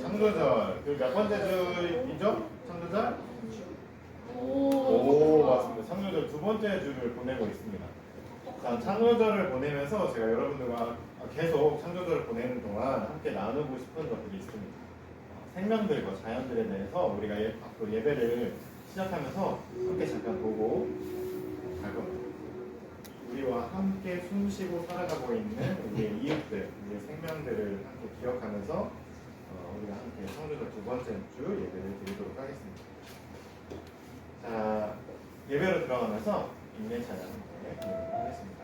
창조절. 그 몇 번째 주이죠? 창조절? 오, 맞습니다. 창조절 두 번째 주를 보내고 있습니다. 자, 창조절을 보내면서 제가 여러분들과 계속 창조절을 보내는 동안 함께 나누고 싶은 것들이 있습니다. 생명들과 자연들에 대해서 우리가 앞으로 예배를 시작하면서 함께 잠깐 보고 갈 겁니다. 우리와 함께 숨쉬고 살아가고 있는 우리의 이웃들, 우리의 생명들을 함께 기억하면서 우리가 함께 창조절 두 번째 주 예배를 드리도록 하겠습니다. 자, 예배로 들어가면서 인내 찬양 드리도록 하겠습니다.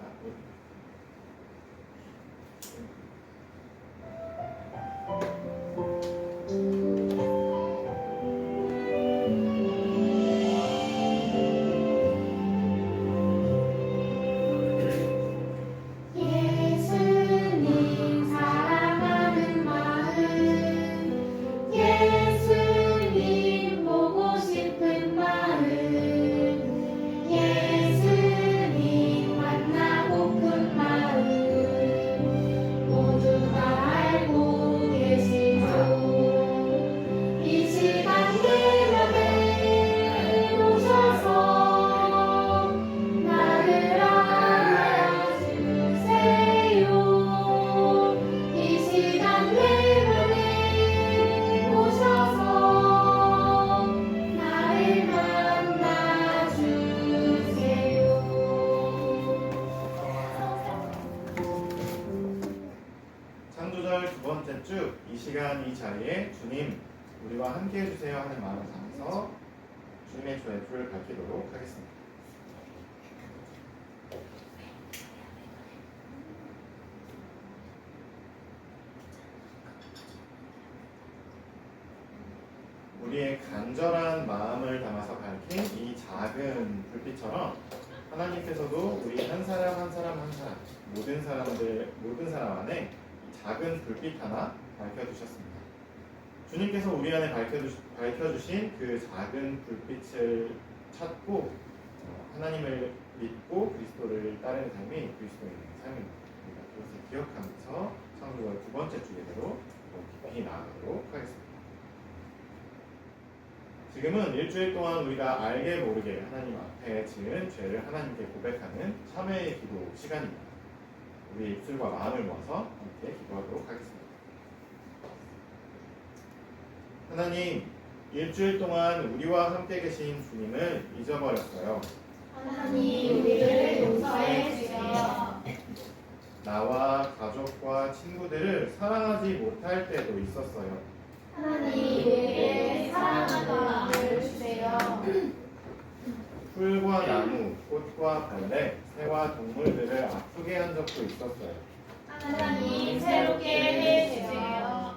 창조절 두 번째 주, 이 시간 이 자리에 주님 우리와 함께 해주세요 하는 마음을 담아서 주님의 주의 불을 밝히도록 하겠습니다. 우리의 간절한 마음을 담아서 밝힌 이 작은 불빛처럼 하나님께서도 우리 한 사람 한 사람 한 사람 모든 사람 안에 작은 불빛 하나 밝혀주셨습니다. 주님께서 우리 안에 밝혀주신 그 작은 불빛을 찾고 하나님을 믿고 그리스도를 따르는 삶이 그리스도인의 삶입니다. 우리가 그것을 기억하면서 창조절 두 번째 주 예배로 깊이 나아가도록 하겠습니다. 지금은 일주일 동안 우리가 알게 모르게 하나님 앞에 지은 죄를 하나님께 고백하는 참회의 기도 시간입니다. 우리 입술과 마음을 모아서 함께 기도하도록 하겠습니다. 하나님, 일주일 동안 우리와 함께 계신 주님을 잊어버렸어요. 하나님, 우리를 용서해 주세요. 나와 가족과 친구들을 사랑하지 못할 때도 있었어요. 하나님, 우리에게 사랑하는 마음을 주세요. 풀과 나무, 꽃과 벌레, 새와 동물들을 아프게 한 적도 있었어요. 하나님, 새롭게 해주세요.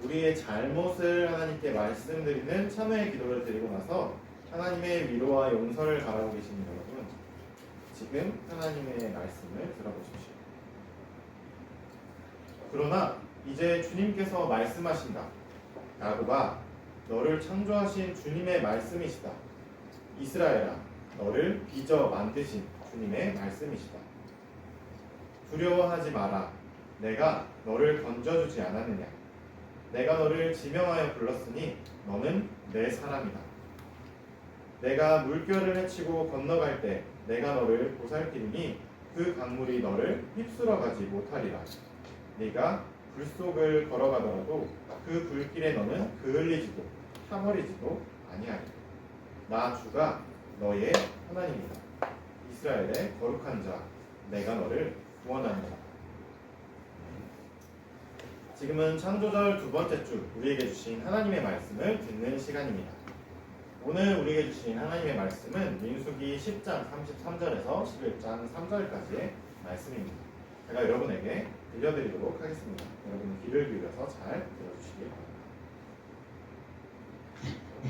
우리의 잘못을 하나님께 말씀드리는 참회의 기도를 드리고 나서 하나님의 위로와 용서를 바라고 계시는 여러분, 지금 하나님의 말씀을 들어보십시오. 그러나 이제 주님께서 말씀하신다. 야곱아, 너를 창조하신 주님의 말씀이시다. 이스라엘아, 너를 빚어 만드신 주님의 말씀이시다. 두려워하지 마라. 내가 너를 건져주지 않았느냐. 내가 너를 지명하여 불렀으니 너는 내 사람이다. 내가 물결을 헤치고 건너갈 때 내가 너를 보살피니 그 강물이 너를 휩쓸어가지 못하리라. 네가 불 속을 걸어가더라도 그 불길에 너는 그을리지도 타버리지도 아니하리라. 나 주가 너의 하나님이다. 이스라엘의 거룩한 자, 내가 너를 구원하노라. 지금은 창조절 두 번째 주, 우리에게 주신 하나님의 말씀을 듣는 시간입니다. 오늘 우리에게 주신 하나님의 말씀은 민수기 10장 33절에서 11장 3절까지의 말씀입니다. 제가 여러분에게 들려드리도록 하겠습니다. 여러분 귀를 기울여서 잘 들어주시기 바랍니다.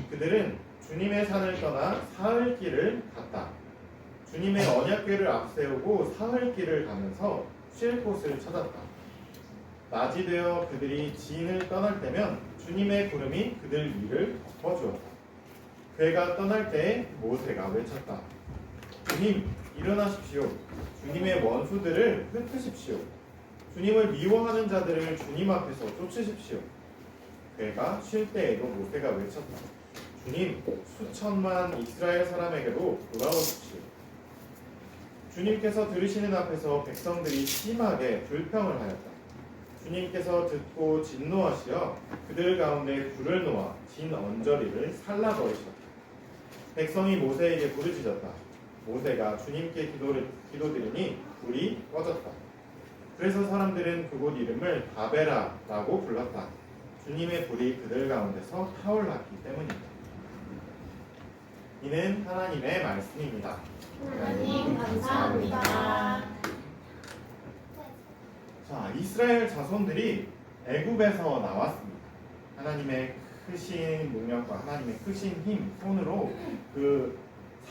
그들은 주님의 산을 떠나 사흘 길을 갔다. 주님의 언약궤를 앞세우고 사흘 길을 가면서 쉴 곳을 찾았다. 낮이 되어 그들이 진을 떠날 때면 주님의 구름이 그들 위를 덮어주었다. 괴가 떠날 때에 모세가 외쳤다. 주님, 일어나십시오. 주님의 원수들을 흩으십시오. 주님을 미워하는 자들을 주님 앞에서 쫓으십시오. 그가 쉴 때에도 모세가 외쳤다. 주님, 수천만 이스라엘 사람에게로 돌아오십시오. 주님께서 들으시는 앞에서 백성들이 심하게 불평을 하였다. 주님께서 듣고 진노하시어 그들 가운데 불을 놓아 진 언저리를 살라버리셨다. 백성이 모세에게 부르짖었다. 모세가 주님께 기도드리니 불이 꺼졌다. 그래서 사람들은 그곳 이름을 바베라라고 불렀다. 주님의 불이 그들 가운데서 타올랐기 때문이다. 이는 하나님의 말씀입니다. 하나님 감사합니다. 자, 이스라엘 자손들이 애굽에서 나왔습니다. 하나님의 크신 능력과 하나님의 크신 힘, 손으로 그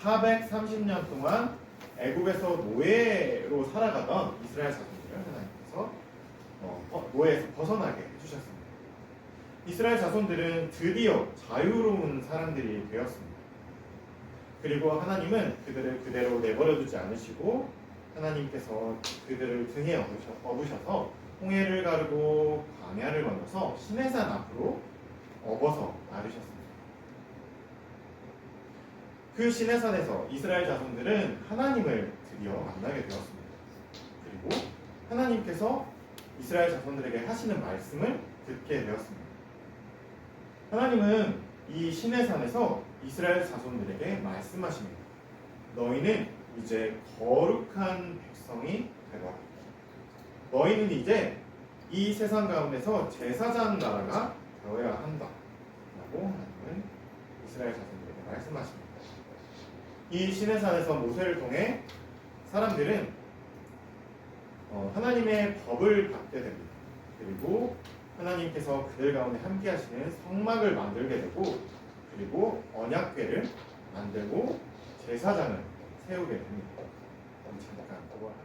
430년 동안 애굽에서 노예로 살아가던 이스라엘 자손들을 하나님께서 노예에서 벗어나게 해주셨습니다. 이스라엘 자손들은 드디어 자유로운 사람들이 되었습니다. 그리고 하나님은 그들을 그대로 내버려두지 않으시고 하나님께서 그들을 등에 업으셔서 홍해를 가르고 광야를 건너서 시내산 앞으로 업어서 나르셨습니다. 그 시내산에서 이스라엘 자손들은 하나님을 드디어 만나게 되었습니다. 그리고 하나님께서 이스라엘 자손들에게 하시는 말씀을 듣게 되었습니다. 하나님은 이 시내산에서 이스라엘 자손들에게 말씀하십니다. 너희는 이제 거룩한 백성이 되거라. 너희는 이제 이 세상 가운데서 제사장 나라가 되어야 한다. 라고 하나님은 이스라엘 자손들에게 말씀하십니다. 이 시내산에서 모세를 통해 사람들은 하나님의 법을 받게 됩니다. 그리고 하나님께서 그들 가운데 함께 하시는 성막을 만들게 되고, 그리고 언약궤를 만들고 제사장을 세우게 됩니다.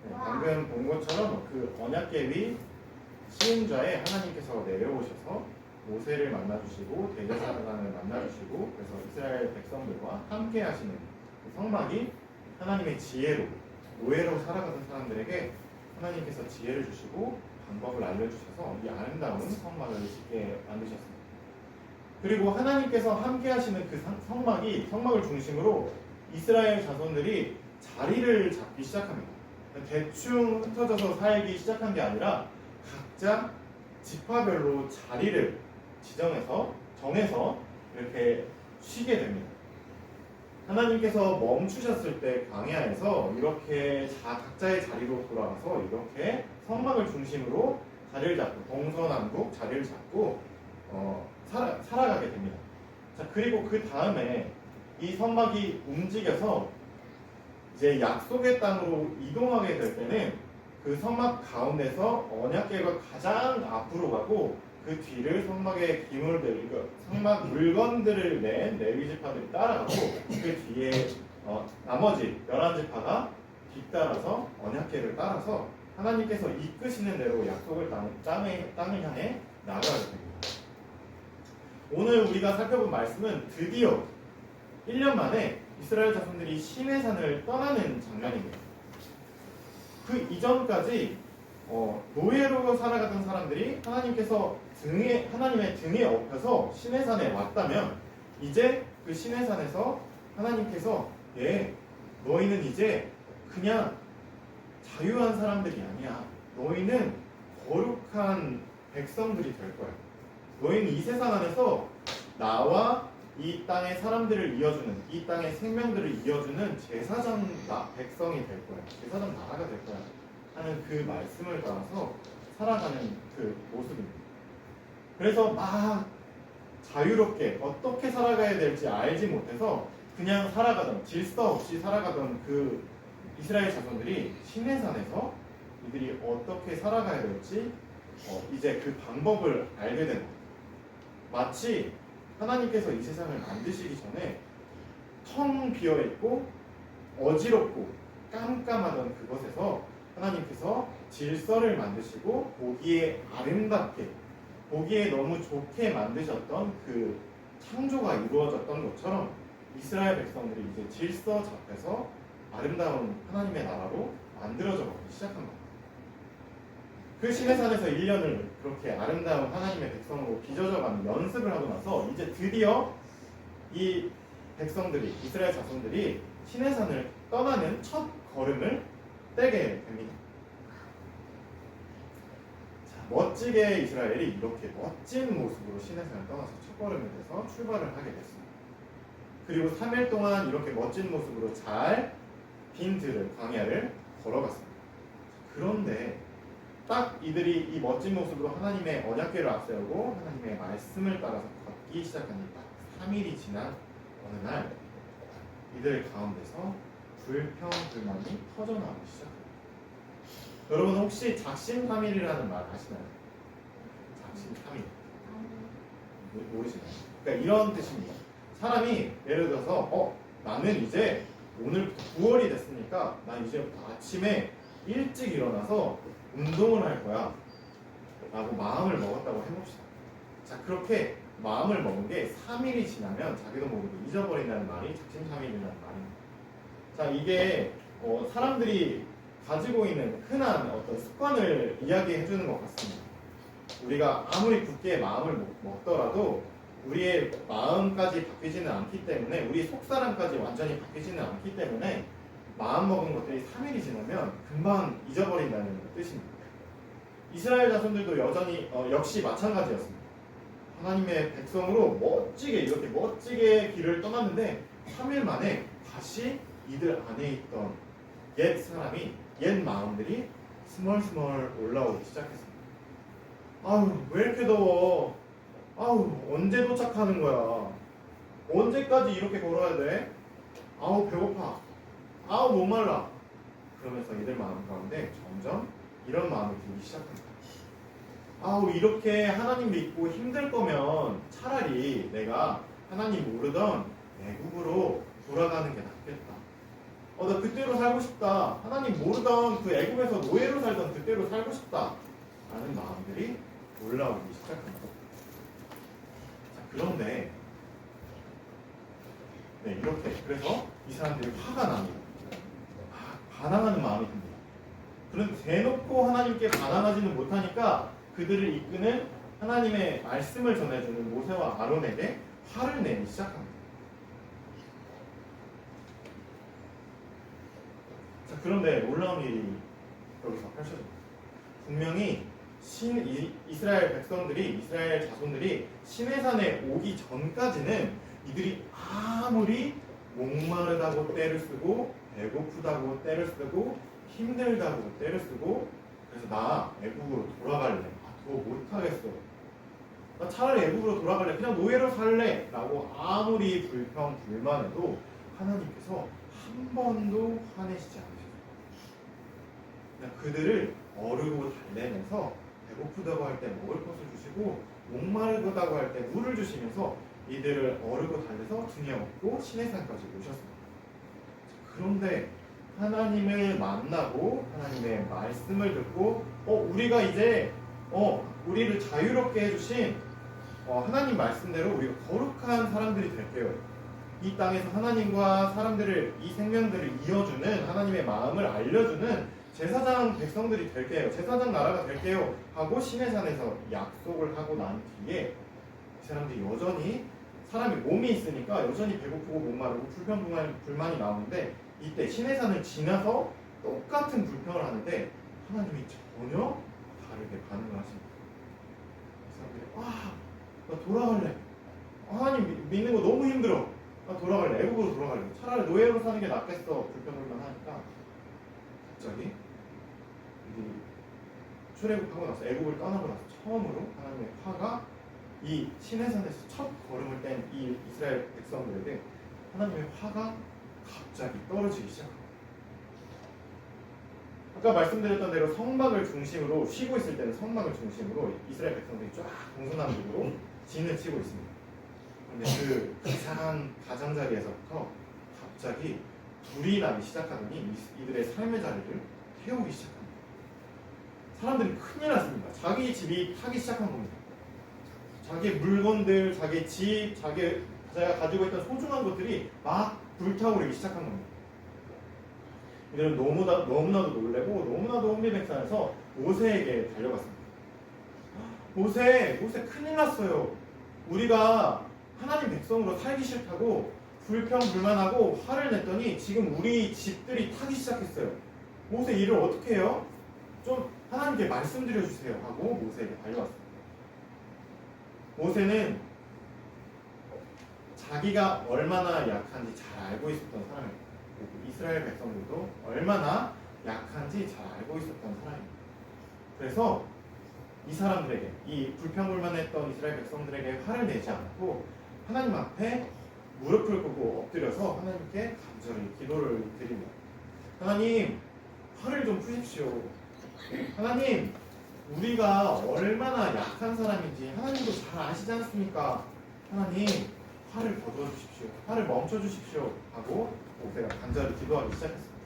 방금 본 것처럼 그 언약궤 위 시은좌에 하나님께서 내려오셔서 모세를 만나주시고 대제사장을 만나주시고, 그래서 이스라엘 백성들과 함께 하시는 그 성막이 하나님의 지혜로, 노예로 살아가던 사람들에게 하나님께서 지혜를 주시고 방법을 알려주셔서 이 아름다운 성막을 짓게 만드셨습니다. 그리고 하나님께서 함께 하시는 그 성막을 중심으로 이스라엘 자손들이 자리를 잡기 시작합니다. 대충 흩어져서 살기 시작한 게 아니라 각자 지파별로 자리를 정해서 이렇게 쉬게 됩니다. 하나님께서 멈추셨을 때 광야에서 이렇게 각자의 자리로 돌아가서 이렇게 성막을 중심으로 자리를 잡고 동서남북 자리를 잡고 살아가게 됩니다. 자, 그리고 그 다음에 이 성막이 움직여서 이제 약속의 땅으로 이동하게 될 때는 그 성막 가운데서 언약궤가 가장 앞으로 가고 그 뒤를 성막의 기물들, 성막 물건들을 낸 레위 지파들이 따라가고 그 뒤에 나머지 11지파가 뒤따라서 언약궤를 따라서 하나님께서 이끄시는 대로 약속의 땅을 향해 나아가게 됩니다. 오늘 우리가 살펴본 말씀은 드디어 1년 만에 이스라엘 자손들이 시내산을 떠나는 장면입니다. 그 이전까지 노예로 살아가던 사람들이 하나님의 등에 업혀서 시내산에 왔다면, 이제 그 시내산에서 하나님께서 너희는 이제 그냥 자유한 사람들이 아니야. 너희는 거룩한 백성들이 될 거야. 너희는 이 세상 안에서 나와 이 땅의 사람들을 이어주는, 이 땅의 생명들을 이어주는 제사장 백성이 될 거야. 제사장 나라가 될 거야. 하는 그 말씀을 따라서 살아가는 그 모습입니다. 그래서 막 자유롭게 어떻게 살아가야 될지 알지 못해서 그냥 살아가던, 질서 없이 살아가던 그 이스라엘 자손들이 시내산에서 이들이 어떻게 살아가야 될지 이제 그 방법을 알게 된 거예요. 마치 하나님께서 이 세상을 만드시기 전에 텅 비어있고 어지럽고 깜깜하던 그곳에서 하나님께서 질서를 만드시고 보기에 아름답게, 보기에 너무 좋게 만드셨던 그 창조가 이루어졌던 것처럼 이스라엘 백성들이 이제 질서 잡혀서 아름다운 하나님의 나라로 만들어져 가기 시작한 겁니다. 그 시내산에서 1년을 그렇게 아름다운 하나님의 백성으로 빚어져가는 연습을 하고 나서 이제 드디어 이 백성들이, 이스라엘 자손들이 시내산을 떠나는 첫 걸음을 떼게 됩니다. 자, 멋지게 이스라엘이 이렇게 멋진 모습으로 시내산을 떠나서 첫 걸음을 떼서 출발을 하게 됐습니다. 그리고 3일 동안 이렇게 멋진 모습으로 잘 빈 들을, 광야를 걸어갔습니다. 그런데 딱 이들이 이 멋진 모습으로 하나님의 언약궤를 앞세우고 하나님의 말씀을 따라서 걷기 시작한 딱 3일이 지난 어느 날 이들 가운데서 불평불만이 터져나오기 시작합니다. 여러분 혹시 작심삼일이라는 말 아시나요? 작심삼일 모르시나요? 그러니까 이런 뜻입니다. 사람이 예를 들어서 나는 이제 오늘부터 9월이 됐으니까 난 이제부터 아침에 일찍 일어나서 운동을 할 거야 라고 마음을 먹었다고 해봅시다. 자, 그렇게 마음을 먹은 게 3일이 지나면 자기도 모르게 잊어버린다는 말이 작심삼일이라는 말입니다. 자, 이게 사람들이 가지고 있는 흔한 어떤 습관을 이야기해 주는 것 같습니다. 우리가 아무리 굳게 마음을 먹더라도 우리의 마음까지 바뀌지는 않기 때문에, 우리 속사람까지 완전히 바뀌지는 않기 때문에 마음 먹은 것들이 3일이 지나면 금방 잊어버린다는 뜻입니다. 이스라엘 자손들도 여전히 역시 마찬가지였습니다. 하나님의 백성으로 이렇게 멋지게 길을 떠났는데 3일 만에 다시 이들 안에 있던 옛 사람이, 옛 마음들이 스멀스멀 올라오기 시작했습니다. 아유, 왜 이렇게 더워? 아우, 언제 도착하는 거야? 언제까지 이렇게 걸어야 돼? 아우, 배고파. 아우, 목말라. 그러면서 이들 마음 가운데 점점 이런 마음이 들기 시작합니다. 아우, 이렇게 하나님 믿고 힘들 거면 차라리 내가 하나님 모르던 애국으로 돌아가는 게 낫겠다. 나 그때로 살고 싶다. 하나님 모르던 그 애국에서 노예로 살던 그때로 살고 싶다. 라는 마음들이 올라오기 시작합니다. 그런데 이렇게 그래서 이 사람들이 화가 납니다. 반항하는 마음이 듭니다. 그런데 대놓고 하나님께 반항하지는 못하니까 그들을 이끄는 하나님의 말씀을 전해주는 모세와 아론에게 화를 내기 시작합니다. 자, 그런데 놀라운 일이 여기서 펼쳐집니다. 분명히 이스라엘 백성들이, 이스라엘 자손들이 시내산에 오기 전까지는 이들이 아무리 목마르다고 떼를 쓰고 배고프다고 떼를 쓰고 힘들다고 떼를 쓰고, 그래서 나 애국으로 돌아갈래, 더 못하겠어, 나 차라리 애국으로 돌아갈래, 그냥 노예로 살래 라고 아무리 불평불만해도 하나님께서 한 번도 화내시지 않으셨어요. 그냥 그들을 어르고 달래면서 배고프다고 할 때 먹을 것을 주시고 목마르다고 할 때 물을 주시면서 이들을 어르고 달래서 등에 업고 시내산까지 오셨습니다. 그런데 하나님을 만나고 하나님의 말씀을 듣고 우리가 이제 우리를 자유롭게 해주신 하나님 말씀대로 우리가 거룩한 사람들이 될게요. 이 땅에서 하나님과 사람들을, 이 생명들을 이어주는, 하나님의 마음을 알려주는 제사장 백성들이 될게요, 제사장 나라가 될게요 하고 시내산에서 약속을 하고 난 뒤에 이 사람들이 여전히, 사람이 몸이 있으니까 여전히 배고프고 목마르고 불만이 나오는데, 이때 시내산을 지나서 똑같은 불평을 하는데 하나님이 전혀 다르게 반응을 하십니다. 이 사람들이 나 돌아갈래, 하나님 믿는 거 너무 힘들어, 나 돌아갈래, 애국으로 돌아갈래, 차라리 노예로 사는 게 낫겠어, 불평불만 하니까 갑자기 출애굽하고 나서, 애국을 떠나고 나서 처음으로 하나님의 화가 이 시내산에서 첫 걸음을 뗀 이 이스라엘 백성들에게 하나님의 화가 갑자기 떨어지기 시작합니다. 아까 말씀드렸던 대로 성막을 중심으로, 쉬고 있을 때는 성막을 중심으로 이스라엘 백성들이 쫙 동서남북으로 진을 치고 있습니다. 그런데 그 이상한 가장자리에서부터 갑자기 불이 나기 시작하더니 이들의 삶의 자리를 태우기 시작합니다. 사람들이 큰일 났습니다. 자기 집이 타기 시작한 겁니다. 자기 물건들, 자기 집, 자기가 가지고 있던 소중한 것들이 막 불타오르기 시작한 겁니다. 이들은 너무나도 놀래고 너무나도 혼비백산해서 모세에게 달려갔습니다. 모세 큰일 났어요. 우리가 하나님 백성으로 살기 싫다고 불평불만하고 화를 냈더니 지금 우리 집들이 타기 시작했어요. 모세 이를 어떻게 해요? 좀 하나님께 말씀드려 주세요 하고 모세에게 달려왔습니다. 모세는 자기가 얼마나 약한지 잘 알고 있었던 사람입니다. 그리고 이스라엘 백성들도 얼마나 약한지 잘 알고 있었던 사람입니다. 그래서 이 사람들에게, 이 불평불만했던 이스라엘 백성들에게 화를 내지 않고 하나님 앞에 무릎을 꿇고 엎드려서 하나님께 간절히 기도를 드립니다. 하나님, 화를 좀 푸십시오. 하나님, 우리가 얼마나 약한 사람인지 하나님도 잘 아시지 않습니까? 하나님, 화를 거두어 주십시오. 화를 멈춰 주십시오. 하고 모세가 간절히 기도하기 시작했습니다.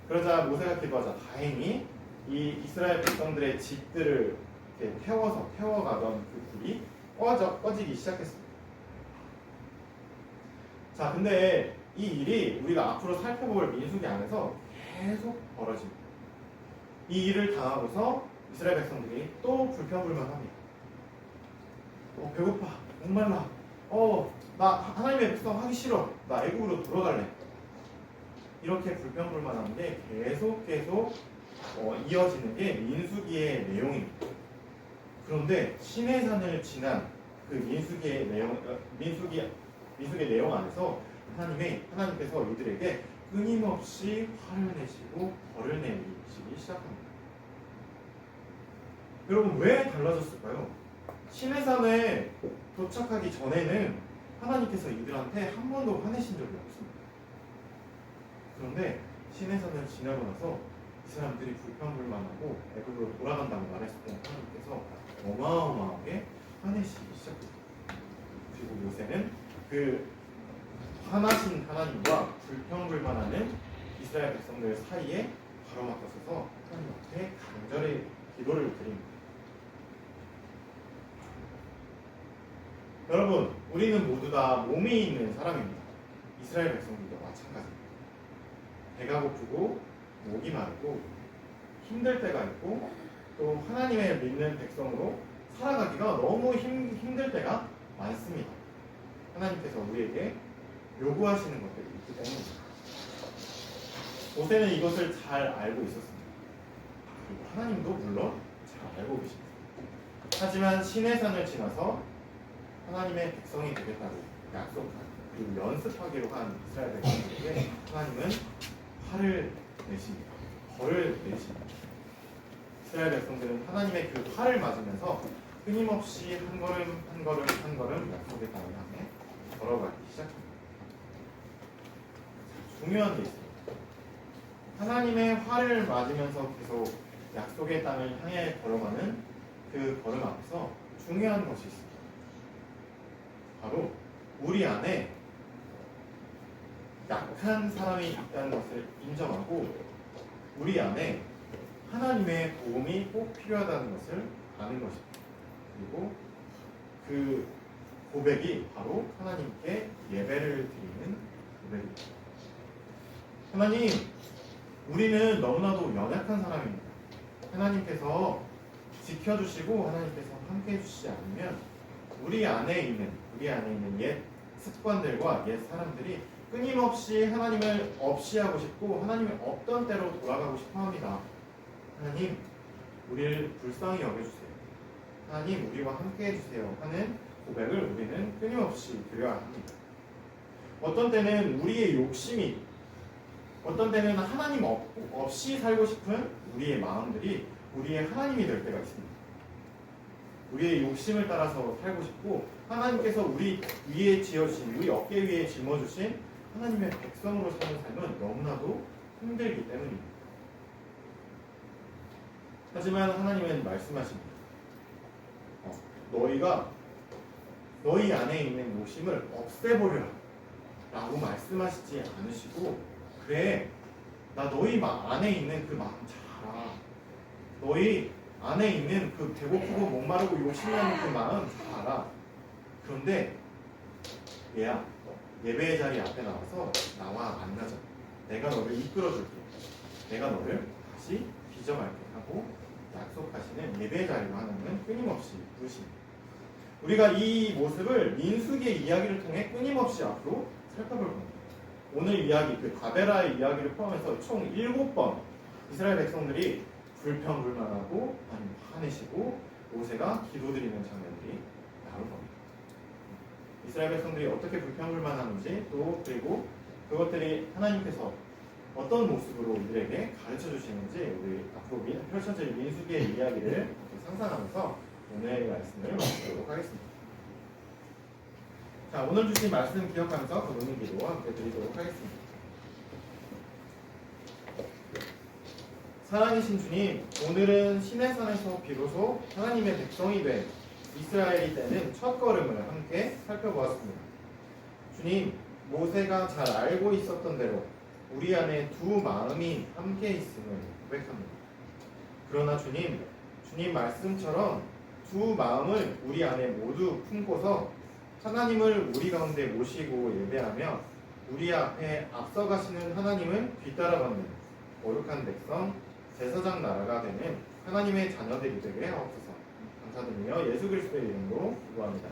그러자 모세가 기도하자 다행히 이 이스라엘 백성들의 집들을 이렇게 태워가던 그 불이 꺼지기 시작했습니다. 자, 근데 이 일이 우리가 앞으로 살펴볼 민수기 안에서 계속 벌어집니다. 이 일을 당하고서 이스라엘 백성들이 또 불평불만합니다. 배고파, 목말라, 나 하나님의 백성 하기 싫어, 나 애국으로 돌아갈래. 이렇게 불평불만한 게 계속 이어지는 게 민수기의 내용입니다. 그런데 시내산을 지난 그 민수기의 내용 안에서 하나님께서 이들에게 끊임없이 화를 내시고 벌을 내리시기 시작합니다. 여러분, 왜 달라졌을까요? 시내산에 도착하기 전에는 하나님께서 이들한테 한 번도 화내신 적이 없습니다. 그런데 시내산을 지나고 나서 이 사람들이 불평불만하고 애굽으로 돌아간다고 말했을 때 하나님께서 어마어마하게 화내시기 시작합니다. 그리고 모세는 그 화나신 하나님과 불평불만하는 이스라엘 백성들 사이에 가로막혀서서 하나님 앞에 간절히 기도를 드립니다. 여러분, 우리는 모두 다 몸이 있는 사람입니다. 이스라엘 백성들도 마찬가지입니다. 배가 고프고 목이 마르고 힘들 때가 있고 또 하나님을 믿는 백성으로 살아가기가 너무 힘들 때가 많습니다. 하나님께서 우리에게 요구하시는 것들이 있기 때문입니다. 모세는 이것을 잘 알고 있었습니다. 그리고 하나님도 물론 잘 알고 계십니다. 하지만 시내산을 지나서 하나님의 백성이 되겠다고 약속한 그리고 연습하기로 한 이스라엘 백성들에게 하나님은 화를 내십니다. 벌을 내십니다. 이스라엘 백성들은 하나님의 그 화를 맞으면서 끊임없이 한 걸음 약속의 땅을 향해 걸어가기 시작합니다. 중요한 게 있습니다. 하나님의 화를 맞으면서 계속 약속의 땅을 향해 걸어가는 그 걸음 앞에서 중요한 것이 있습니다. 바로 우리 안에 약한 사람이 있다는 것을 인정하고 우리 안에 하나님의 도움이 꼭 필요하다는 것을 아는 것입니다. 그리고 그 고백이 바로 하나님께 예배를 드리는 고백입니다. 하나님, 우리는 너무나도 연약한 사람입니다. 하나님께서 지켜주시고 하나님께서 함께 해주시지 않으면 우리 안에 있는 옛 습관들과 옛 사람들이 끊임없이 하나님을 없이하고 싶고 하나님의 없던 때로 돌아가고 싶어 합니다. 하나님, 우리를 불쌍히 여겨주세요. 하나님, 우리와 함께 해주세요 하는 고백을 우리는 끊임없이 드려야 합니다. 어떤 때는 우리의 욕심이, 어떤 때는 하나님 없이 살고 싶은 우리의 마음들이 우리의 하나님이 될 때가 있습니다. 우리의 욕심을 따라서 살고 싶고 하나님께서 우리 위에 지어주신, 우리 어깨 위에 짊어주신 하나님의 백성으로 사는 삶은 너무나도 힘들기 때문입니다. 하지만 하나님은 말씀하십니다. 너희가 너희 안에 있는 욕심을 없애버려라 라고 말씀하시지 않으시고, 그래, 나 너희 안에 있는 그 마음 잘 알아. 너희 안에 있는 그 배고프고 목마르고 욕심나는 그 마음 잘 알아. 그런데 얘야, 예배의 자리 앞에 나와서 나와 만나자. 내가 너를 이끌어줄게. 내가 너를 다시 빚어갈게 하고 약속하시는 예배 자리로 하나님은 끊임없이 부르십니다. 우리가 이 모습을 민수기의 이야기를 통해 끊임없이 앞으로 살펴볼 겁니다. 오늘 이야기, 그 다베라의 이야기를 포함해서 총 7번 이스라엘 백성들이 불평불만하고 아니면 화내시고 모세가 기도드리는 장면들이 나올 겁니다. 이스라엘 백성들이 어떻게 불평불만하는지 또 그리고 그것들이 하나님께서 어떤 모습으로 이들에게 가르쳐 주시는지 우리 앞으로 펼쳐질 민수기의 이야기를 상상하면서 오늘의 말씀을 마치도록 하겠습니다. 자, 오늘 주신 말씀 기억하면서 본문 기도 함께 드리도록 하겠습니다. 사랑이신 주님, 오늘은 시내산에서 비로소 하나님의 백성이 된 이스라엘이 떼는 첫 걸음을 함께 살펴보았습니다. 주님, 모세가 잘 알고 있었던 대로 우리 안에 두 마음이 함께 있음을 고백합니다. 그러나 주님 말씀처럼 두 마음을 우리 안에 모두 품고서 하나님을 우리 가운데 모시고 예배하며 우리 앞에 앞서가시는 하나님을 뒤따라가는 거룩한 백성, 제사장 나라가 되는 하나님의 자녀들이 되게 하옵소서. 감사드리며 예수 그리스도의 이름으로 기도합니다.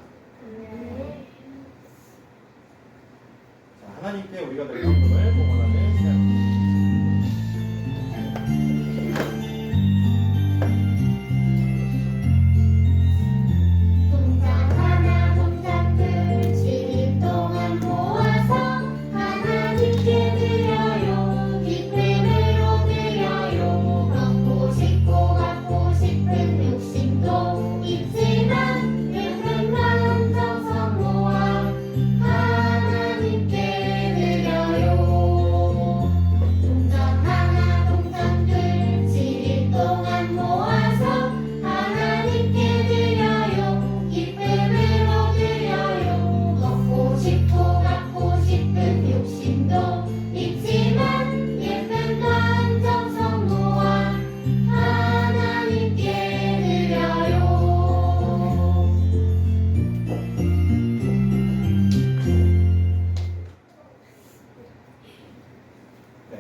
자, 하나님께 우리가 늘 헌금을 봉헌하는 시간입니다.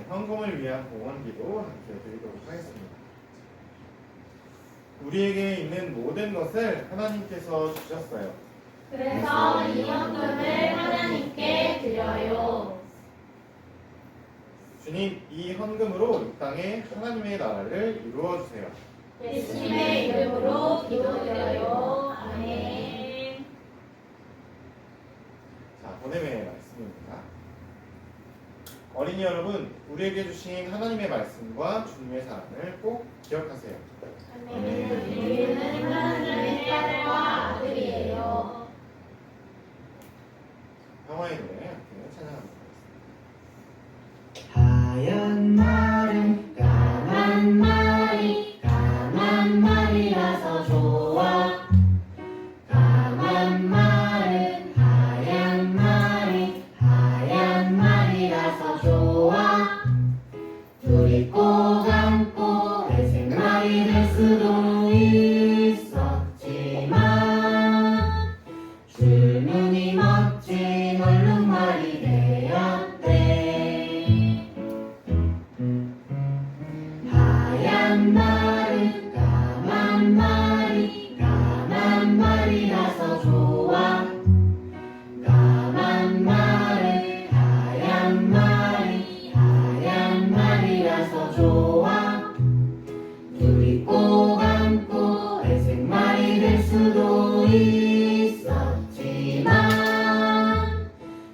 헌금을 위한 봉헌기도 함께 드리도록 하겠습니다. 우리에게 있는 모든 것을 하나님께서 주셨어요. 그래서 이 헌금을 하나님께 드려요. 주님, 이 헌금으로 이 땅에 하나님의 나라를 이루어 주세요. 예수님의 이름으로 기도드려요. 아멘. 자, 본회의 말씀입니다. 어린이 여러분, 우리에게 주신 하나님의 말씀과 주님의 사랑을 꼭 기억하세요. 우리는 하나님의 딸과 아들이에요. 평화의 노래 함께 찬양합니다. 하얀 말은 까만 말이라서 좋아. 까만 말은 하얀 말이라서 좋아. 둘이 꼭 안고 회색 말이 될 수도 있었지만 줄무늬 멋진 얼룩말이 되었대. 하얀 말은 까만 말이라서 좋아. 까만 말은 하얀 말이라서 좋아. 둘이 꼭 안고 회색 말이 될 수도 있었지만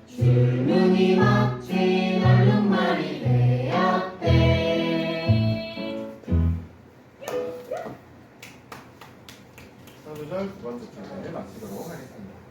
줄무늬 멋진 얼룩말이 되었대. 서두절 두 번째 찬양을 마치도록 하겠습니다.